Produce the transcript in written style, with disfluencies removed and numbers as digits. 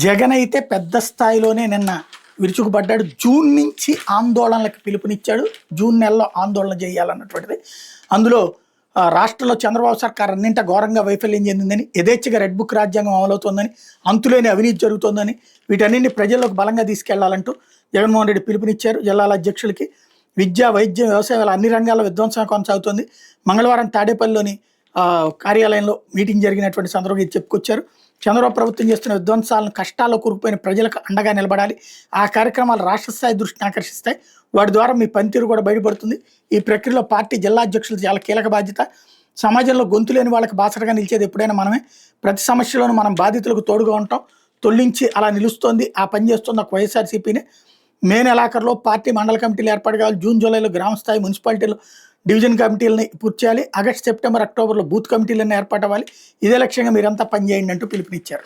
జగన్ అయితే పెద్ద స్థాయిలోనే నిన్న విరుచుకుపడ్డాడు. జూన్ నుంచి ఆందోళనలకు పిలుపునిచ్చాడు. జూన్ నెలలో ఆందోళన చేయాలన్నటువంటిది. అందులో రాష్ట్రంలో చంద్రబాబు సర్కార్ అన్నింట ఘోరంగా వైఫల్యం చెందిందని, యథేచ్ఛగా రెడ్ బుక్ రాజ్యాంగం అమలవుతోందని, అంతులేని అవినీతి జరుగుతోందని, వీటన్నింటినీ ప్రజల్లోకి బలంగా తీసుకెళ్లాలంటూ జగన్మోహన్ రెడ్డి పిలుపునిచ్చారు. జిల్లాల అధ్యక్షులకి విద్య, వైద్యం, వ్యవసాయాలు అన్ని రంగాల్లో విధ్వంసం కొనసాగుతోంది. మంగళవారం తాడేపల్లిలోని కార్యాలయంలో మీటింగ్ జరిగినటువంటి సందర్భంగా ఇది చెప్పుకొచ్చారు. చంద్రబాబు ప్రభుత్వం చేస్తున్న విధ్వంసాలను, కష్టాల్లో కూరుకుపోయిన ప్రజలకు అండగా నిలబడాలి. ఆ కార్యక్రమాలు రాష్ట్ర స్థాయి దృష్టిని ఆకర్షిస్తాయి. వాటి ద్వారా మీ పనితీరు కూడా బయటపడుతుంది. ఈ ప్రక్రియలో పార్టీ జిల్లా అధ్యక్షులు చాలా కీలక బాధ్యత. సమాజంలో గొంతు లేని వాళ్ళకి బాసటగా నిలిచేది ఎప్పుడైనా మనమే. ప్రతి సమస్యలోనూ మనం బాధితులకు తోడుగా ఉంటాం. తొలగించి అలా నిలుస్తోంది, ఆ పని చేస్తుంది ఒక వైఎస్ఆర్సీపీనే. మే నెలాఖరులో పార్టీ మండల కమిటీలు ఏర్పాటు కావాలి. జూన్ జూలైలో గ్రామ స్థాయి, మున్సిపాలిటీలు, డివిజన్ కమిటీలని పూర్తి చేయాలి. ఆగస్టు, సెప్టెంబర్, అక్టోబర్లో బూత్ కమిటీలన్నీ ఏర్పాటు అవ్వాలి. ఇదే లక్ష్యంగా మీరంతా పనిచేయండి అంటూ పిలుపునిచ్చారు.